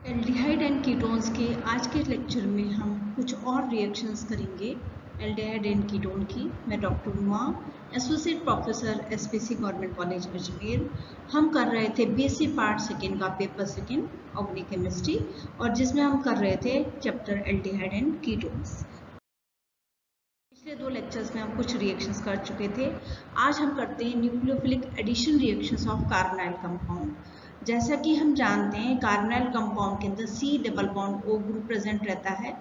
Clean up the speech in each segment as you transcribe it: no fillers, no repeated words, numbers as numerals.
Aldehyde and ketones के आज के लेक्चर में हम कुछ और रिएक्शंस करेंगे एल्डिहाइड एंड कीटोन की। मैं doctor Uma, associate professor SPC government college Ajmer. हम कर रहे थे बीएससी पार्ट सेकेंड का पेपर सेकेंड ऑर्गेनिक केमिस्ट्री, और जिसमें हम कर रहे थे चैप्टर एल्डिहाइड एंड कीटोन्स। पिछले दो लेक्चर्स में हम कुछ रिएक्शंस कर चुके थे। आज हम करते हैं nucleophilic addition reactions of carbonyl compound. जैसा कि हम जानते हैं कार्बोनाइल कंपाउंड के अंदर C double bond O group present रहता है,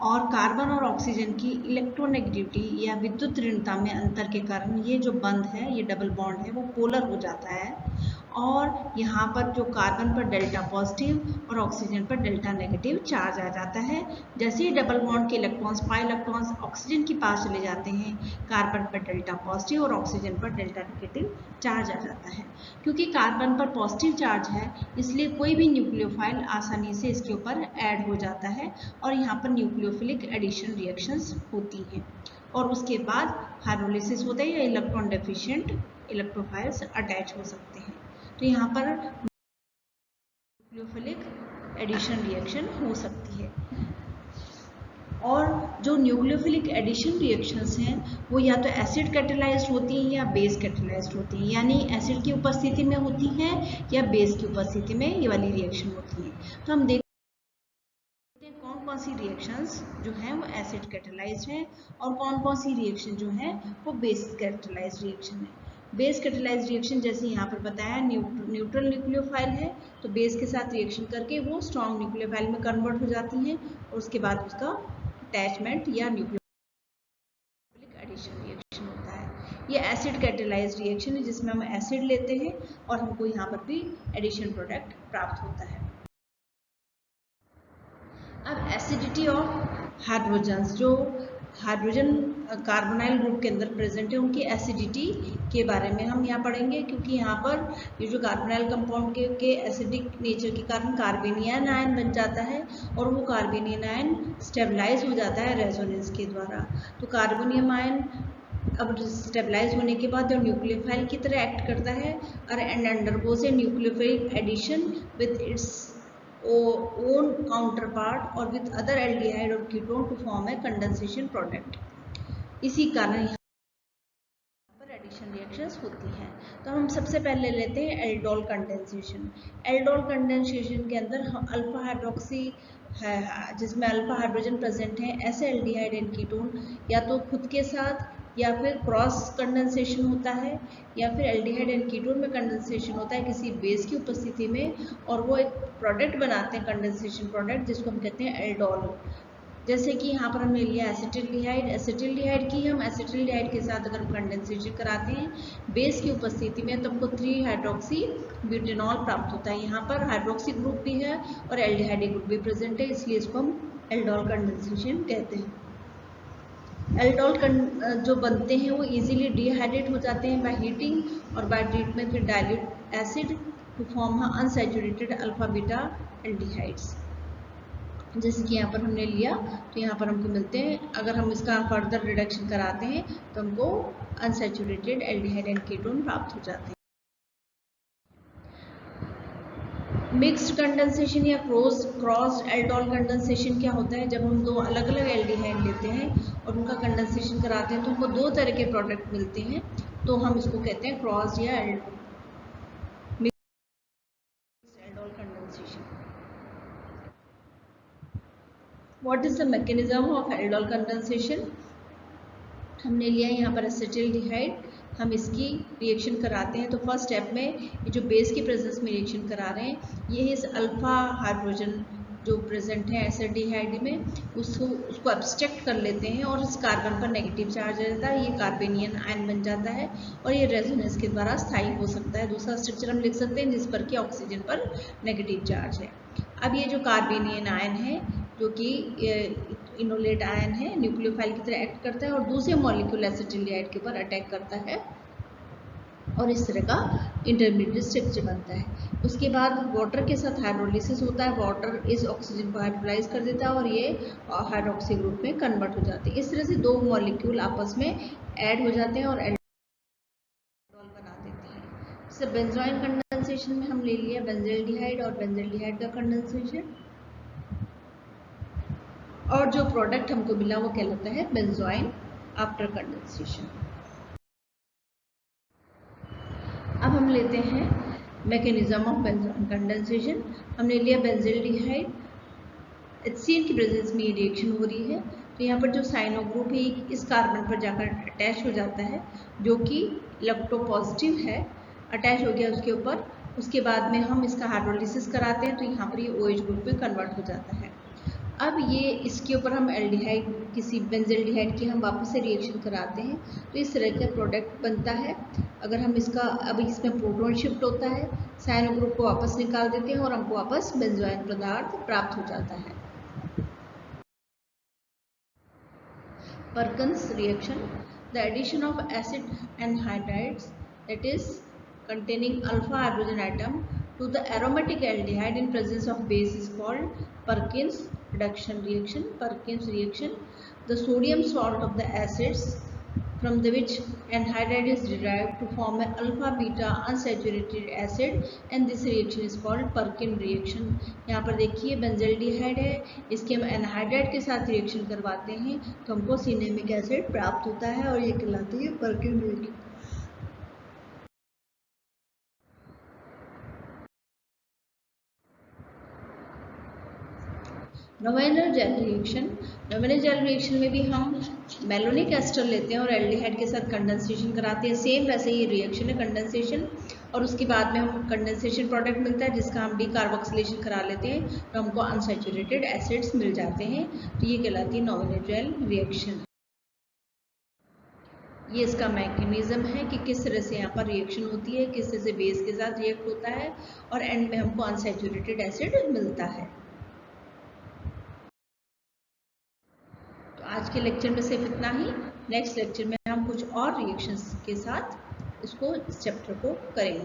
और कार्बन और ऑक्सीजन की इलेक्ट्रोनेगेटिविटी या विद्युत ऋणता में अंतर के कारण ये जो बंध है, ये डबल बॉन्ड है, वो पोलर हो जाता है। और यहाँ पर जो कार्बन पर डेल्टा पॉजिटिव और ऑक्सीजन पर डेल्टा नेगेटिव चार्ज आ जाता है। जैसे ही डबल बॉन्ड के इलेक्ट्रॉन्स पाई इलेक्ट्रॉन्स ऑक्सीजन के पास चले जाते हैं, कार्बन पर डेल्टा पॉजिटिव और ऑक्सीजन पर डेल्टा नेगेटिव चार्ज आ जाता है। क्योंकि कार्बन पर पॉजिटिव चार्ज है, इसलिए कोई भी न्यूक्लियोफाइल आसानी से इसके ऊपर ऐड हो जाता है और यहाँ पर न्यूक्लियोफिलिक एडिशन रिएक्शंस होती हैं। और उसके बाद हाइड्रोलिसिस होता है या इलेक्ट्रॉन डेफिशिएंट इलेक्ट्रोफाइल्स अटैच हो सकते हैं। तो यहाँ पर न्यूक्लियोफिलिक एडिशन रिएक्शन हो सकती है। और जो न्यूक्लियोफिलिक एडिशन रिएक्शंस हैं वो या तो एसिड कैटेलाइज्ड होती हैं या बेस कैटेलाइज्ड होती हैं, यानी एसिड की उपस्थिति में होती हैं या बेस की उपस्थिति में ये वाली रिएक्शन होती है। तो हम देखते हैं कौन कौन सी रिएक्शंस जो हैं वो एसिड कैटेलाइज्ड हैं और कौन कौन सी रिएक्शन जो है वो बेस कैटेलाइज्ड रिएक्शन है। बेस कैटेलाइज्ड रिएक्शन जैसे यहाँ पर बताया न्यूट्रल न्यूक्लियोफाइल है, तो बेस के साथ रिएक्शन करके वो स्ट्रॉन्ग न्यूक्लियोफाइल में कन्वर्ट हो जाती हैं और उसके बाद उसका अटैचमेंट या न्यूक्लियोफिलिक एडिशन रिएक्शन होता है। ये एसिड कैटेलाइज्ड रिएक्शन है जिसमें हम एसिड लेते हैं और हमको यहाँ पर भी एडिशन प्रोडक्ट प्राप्त होता है। अब एसिडिटी ऑफ हाइड्रोजन्स, जो हाइड्रोजन कार्बोनाइल ग्रुप के अंदर प्रेजेंट है, उनकी एसिडिटी के बारे में हम यहाँ पढ़ेंगे। क्योंकि यहाँ पर ये जो कार्बोनाइल कंपाउंड के एसिडिक नेचर के कारण कार्बेनियन आयन बन जाता है और वो कार्बेनियन आयन स्टेबलाइज हो जाता है रेजोनेंस के द्वारा। तो कार्बोनियम आयन अब स्टेबलाइज होने के बाद जो न्यूक्लियोफाइल की तरह एक्ट करता है और and undergoes a nucleophilic addition with its own counterpart or with other aldehyde or ketone to form a condensation product। इसी कारण यहाँ पर एडिशन रिएक्शंस होती हैं। तो हम सबसे पहले लेते हैं एल्डोल कंडेंसेशन। एल्डोल कंडेंसेशन के अंदर हम अल्फा हाइड्रोक्सी है जिसमें अल्फा हाइड्रोजन प्रेजेंट है, ऐसे एल्डिहाइड एंड कीटोन या तो खुद के साथ या फिर क्रॉस कंडेंसेशन होता है या फिर एल्डिहाइड एंड कीटोन में कंडेंसेशन होता है किसी बेस की उपस्थिति में, और वो एक प्रोडक्ट बनाते हैं कंडेंसेशन प्रोडक्ट जिसको हम कहते हैं एल्डोल। जैसे कि यहाँ पर हमने लिया एसिटिल्डिहाइड। एसिटिल्डिहाइड की हम एसिटिल्डिहाइड के साथ अगर हम कंडेंसेशन कराते हैं बेस की उपस्थिति में तो हमको 3 हाइड्रोक्सी ब्यूटेनॉल प्राप्त होता है। यहाँ पर हाइड्रोक्सी ग्रुप भी है और एल्डिहाइड ग्रुप भी प्रेजेंट है, इसलिए इसको हम एल्डोल कंडेंसेशन कहते हैं। एल्डोल जो बनते हैं वो इजीली डिहाइड्रेट हो जाते हैं बाय हीटिंग और by treatment with dilute acid to form unsaturated alpha beta aldehydes. जैसे कि यहाँ पर हमने लिया तो यहाँ पर हमको मिलते हैं, अगर हम इसका फर्दर रिडक्शन कराते हैं तो हमको अनसैचुरेटेड एल्डिहाइड एंड कीटोन प्राप्त हो जाते हैं। मिक्स्ड कंडेंसेशन या क्रॉस्ड एल्डोल कंडेंसेशन क्या होता है? जब हम दो अलग अलग एल्डिहाइड लेते हैं और उनका कंडेंसेशन कराते हैं तो हमको दो तरह के प्रोडक्ट मिलते हैं, तो हम इसको कहते हैं क्रॉस्ड या mixed aldol condensation. What is the mechanism of aldol condensation? हमने लिया है यहाँ पर एसिटिल्डिहाइड, हम इसकी रिएक्शन कराते हैं तो फर्स्ट स्टेप में ये जो बेस की प्रेजेंस में रिएक्शन करा रहे हैं, ये इस अल्फा हाइड्रोजन जो प्रेजेंट है एसिडिहाइड में उसको एब्स्ट्रैक्ट कर लेते हैं और इस कार्बन पर नेगेटिव चार्ज आ जाता है, ये कार्बेनियन आयन बन जाता है और ये रेजोनेंस के द्वारा स्थायी हो सकता है। दूसरा स्ट्रक्चर हम लिख सकते हैं जिस पर कि ऑक्सीजन पर नेगेटिव चार्ज है। अब ये जो कार्बेनियन आयन है जो कि इनोलेट आयन है, न्यूक्लियोफाइल की तरह एक्ट करता है और दूसरे मॉलिक्यूल एसिटिल्डिहाइड के ऊपर अटैक करता है और इस तरह का इंटरमीडिएट स्ट्रक्चर बनता है। उसके बाद वाटर के साथ हाइड्रोलिसिस होता है, वाटर इस ऑक्सीजन को हाइड्रोलाइज कर देता है और ये हाइड्रोक्सी ग्रुप में कन्वर्ट हो जाते हैं। इस तरह से दो मॉलिक्यूल आपस में ऐड हो जाते हैं और एल्डोल बना देते हैं। बेंजोइन कंडेंसेशन कंडेंसेशन में हम ले लिया बेंजल्डिहाइड और बेंजल्डिहाइड का कंडेंसेशन, और जो प्रोडक्ट हमको मिला वो कहलाता है बेंजोइन आफ्टर कंडेंसेशन। अब हम लेते हैं मैकेनिज्म ऑफ बेंजोइन कंडेंसेशन। हमने लिया बेंजल्डिहाइड, HCl की प्रेजेंस में ये रिएक्शन हो रही है, तो यहाँ पर जो साइनो ग्रुप है इस कार्बन पर जाकर अटैच हो जाता है, जो कि इलेक्ट्रोपॉजिटिव है, अटैच हो गया उसके ऊपर। उसके बाद में हम इसका हाइड्रोलिसिस कराते हैं तो यहाँ पर ये OH ग्रुप में कन्वर्ट हो जाता है। अब ये इसके ऊपर हम एल्डिहाइड, किसी बेंजल्डिहाइड की हम वापस से रिएक्शन कराते हैं तो इस तरह का प्रोडक्ट बनता है। अगर हम इसका, अब इसमें प्रोटॉन शिफ्ट होता है, साइनो ग्रुप को वापस निकाल देते हैं और हमको वापस बेंजोइन पदार्थ प्राप्त हो जाता है। Perkin's reaction, the addition of acid anhydrides, that is containing alpha hydrogen atom, to the aromatic aldehyde in presence of base is called Perkin's reduction reaction. Perkin's reaction, the sodium salt of the acids from the which anhydride is derived to form an alpha beta unsaturated acid, and this reaction is called Perkin reaction. यहाँ पर देखिए benzaldehyde है, इसके हम anhydride के साथ reaction करवाते हैं तो हमको सिनेमिक एसिड प्राप्त होता है और ये कहलाती है Perkin reaction. Knoevenagel reaction, Knoevenagel reaction में भी हम मेलोनिक एस्टर लेते हैं और एल्डिहाइड के साथ कंडेंसेशन कराते हैं। सेम वैसे ही रिएक्शन है, कंडेंसेशन, और उसके बाद में हम कंडेंसेशन प्रोडक्ट मिलता है जिसका हम डीकार्बोक्सिलेशन करा लेते हैं तो हमको अनसैचुरेटेड एसिड्स मिल जाते हैं, तो ये कहलाती है नोवेनल जेल रिएक्शन। ये इसका मैकेनिज्म है कि किस तरह से यहाँ पर रिएक्शन होती है, किस तरह से बेस के साथ रिएक्ट होता है और एंड में हमको अनसैचुरेटेड एसिड मिलता है। आज के लेक्चर में सिर्फ इतना ही। नेक्स्ट लेक्चर में हम कुछ और रिएक्शंस के साथ इसको, इस चैप्टर को करेंगे।